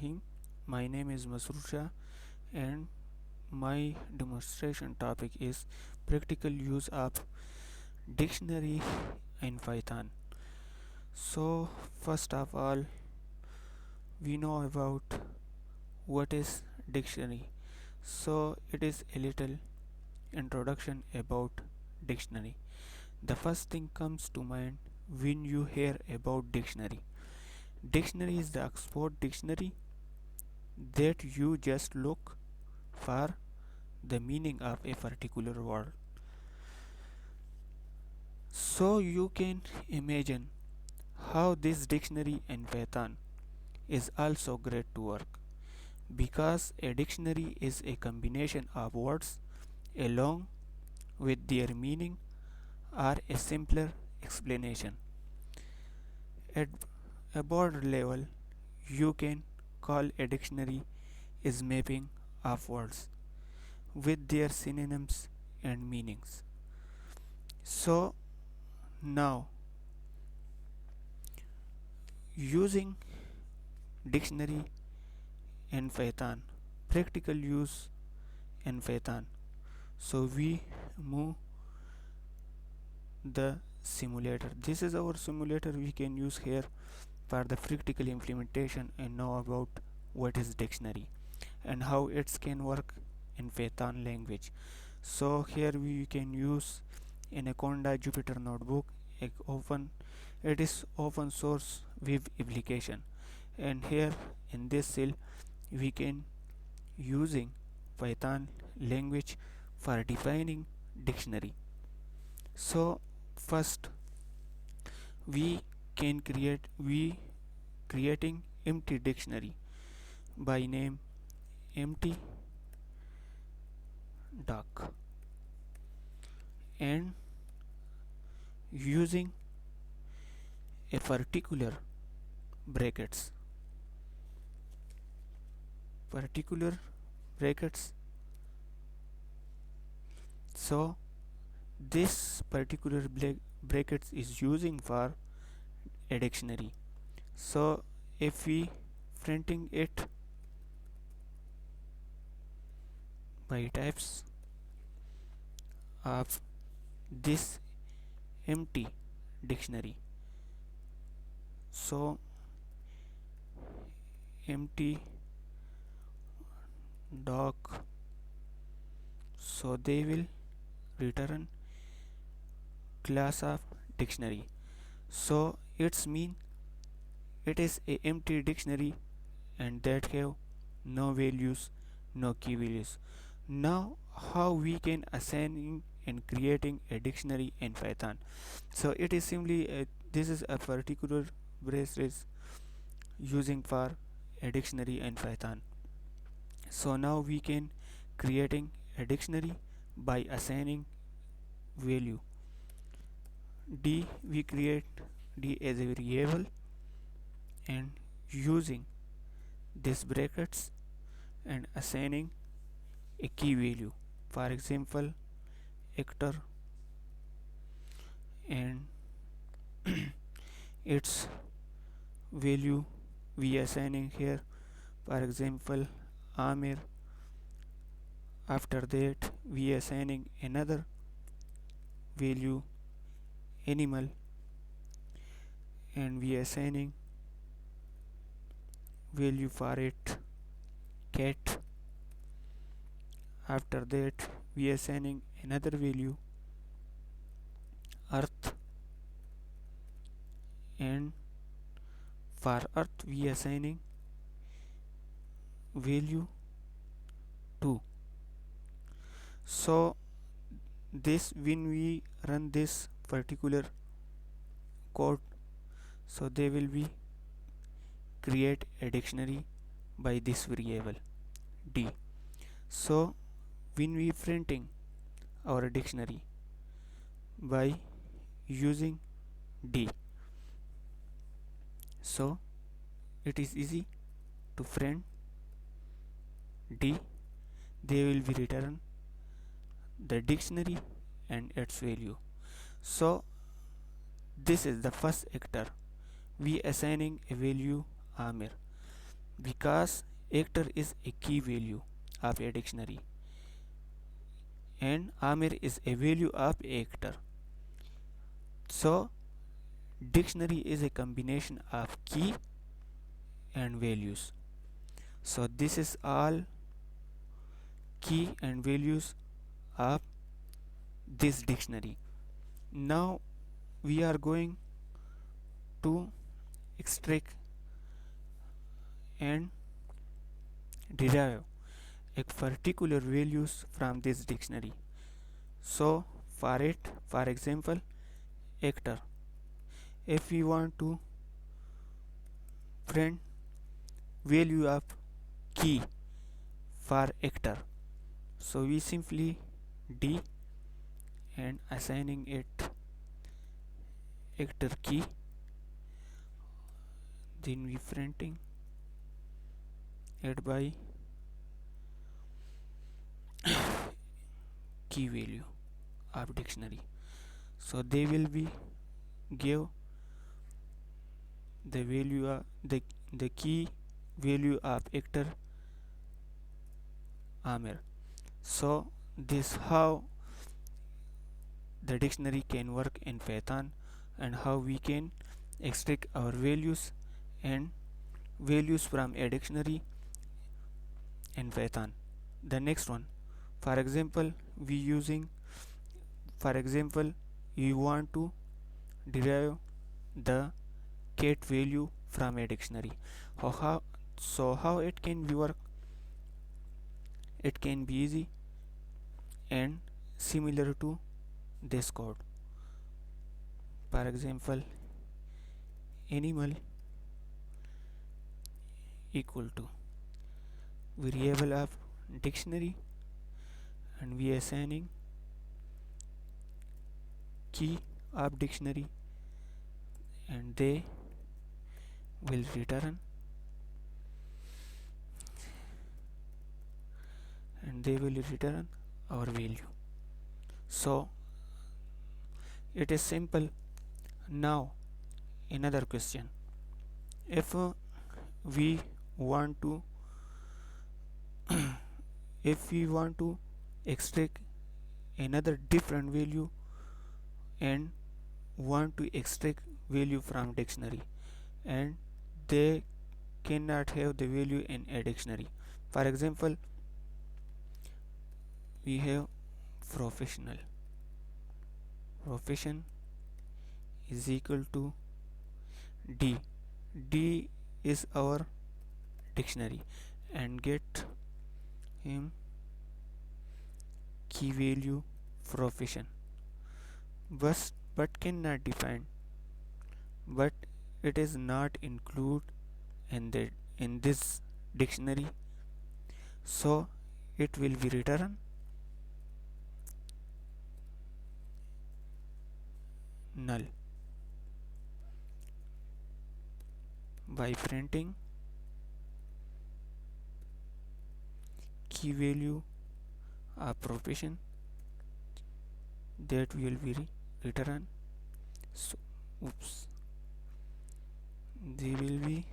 Rahim. My name is Masroor Shah and my demonstration topic is practical use of dictionary in Python. So first of all, we know about what is dictionary. So it is a little introduction about dictionary. The first thing comes to mind when you hear about dictionary. Dictionary is the Oxford dictionary that you just look for the meaning of a particular word. So you can imagine how this dictionary in Python is also great to work because a dictionary is a combination of words along with their meaning or a simpler explanation. At a broad level, you can call a dictionary is mapping of words with their synonyms and meanings. So now using dictionary in Python, practical use in Python. So we move the simulator. This is our simulator we can use here for the practical implementation and know about what is dictionary and how it can work in Python language. So here we can use Anaconda Jupyter Notebook. It is open source web application, and here in this cell we can using Python language for defining dictionary. So first we we creating empty dictionary by name empty doc and using a brackets particular brackets. So this particular brackets is using for a dictionary. So if we printing it by types of this empty dictionary, so empty doc, so they will return class of dictionary. So it's mean it is a empty dictionary and that have no values, no key values. Now how we can assigning and creating a dictionary in Python? So it is simply this is a particular braces using for a dictionary in Python. So now we can creating a dictionary by assigning value d. We create d as a variable and using this brackets and assigning a key value, for example actor, and its value we assigning here, for example Amir. After that we assigning another value animal and we assigning value for it cat. After that we assigning another value earth, and for earth we assigning value 2. So this when we run this particular code, so they will be create a dictionary by this variable d. So when we printing our dictionary by using d, so it is easy to print d. They will be return the dictionary and its value. So this is the first actor we assigning a value Amir. because actor is a key value of a dictionary and Amir is a value of actor. So dictionary is a combination of key and values. So this is all key and values of this dictionary. Now we are going to extract and derive a particular values from this dictionary. So for example, actor. If we want to print value of key for actor, so we simply D and assigning it actor key, then we printing it by key value of dictionary. So they will be give the value of the key value of actor Amir. So this how the dictionary can work in Python and how we can extract our values and values from a dictionary in Python. The next one, for example, we using for example you want to derive the cat value from a dictionary. How it can be work? It can be easy and similar to this code. For example, animal equal to variable of dictionary and we assigning key of dictionary and they will return our value. So it is simple. Now another question, if we want to if we want to extract another different value and want to extract value from dictionary and they cannot have the value in a dictionary. For example, we have professional. Profession is equal to D. D is our dictionary and get him key value profession but cannot define, but it is not included in this dictionary, so it will be returned null by printing key value of profession that will be returned. So oops, they will be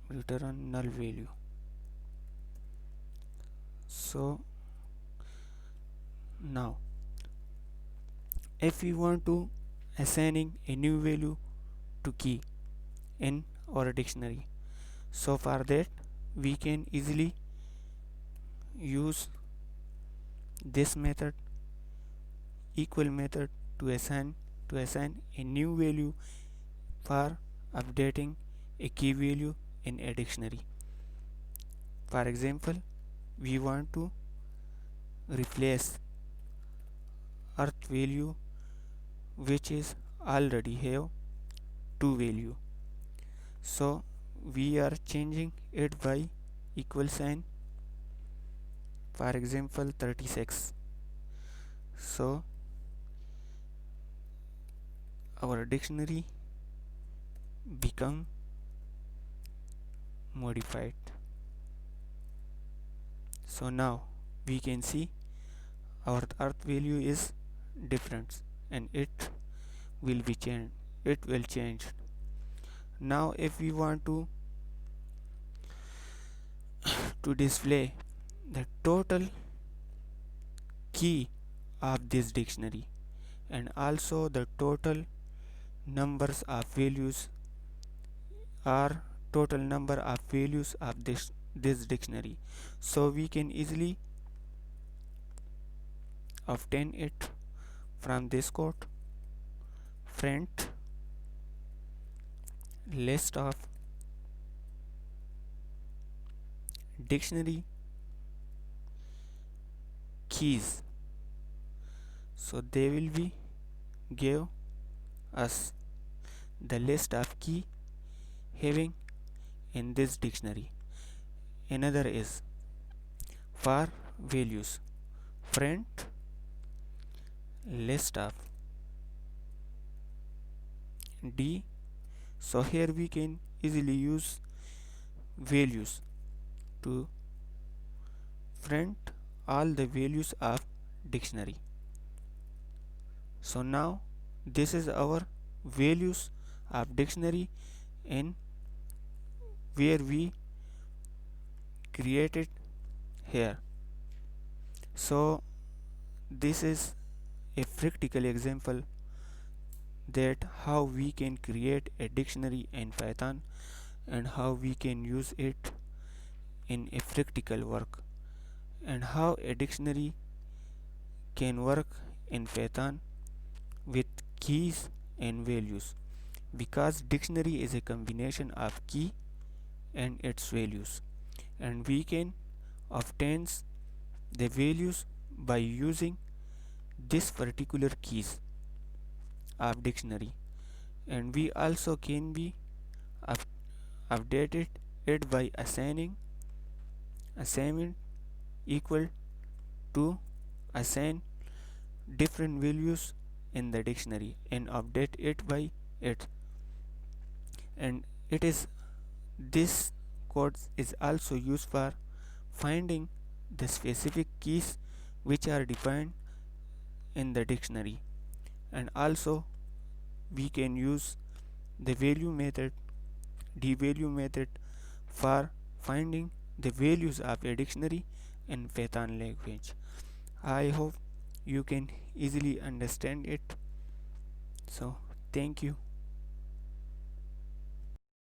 return null value. So now if we want to assigning a new value to key in our dictionary, so for that we can easily use this method, equal method, to assign a new value for updating a key value in a dictionary. For example, we want to replace earth value which is already have two value, so we are changing it by equal sign, for example 36. So our dictionary become modified. So now we can see our earth value is different and it will be changed. It will change. Now if we want to display the total key of this dictionary and also the total numbers of values or total number of values of this dictionary, so we can easily obtain it from this code: print list of dictionary keys. So they will be give us the list of key having in this dictionary. Another is for values, print list of D. So here we can easily use values to print all the values of dictionary. So now this is our values of dictionary in where we created here. So this is a practical example that how we can create a dictionary in Python and how we can use it in a practical work, and how a dictionary can work in Python with keys and values, because dictionary is a combination of key and its values, and we can obtain the values by using this particular keys of dictionary, and we also can be updated it by assigning assignment equal to assign different values in the dictionary and update it by it. And it is this code is also used for finding the specific keys which are defined in the dictionary, and also we can use the value method, dvalue method, for finding the values of a dictionary in Python language. I hope you can easily understand it. So thank you.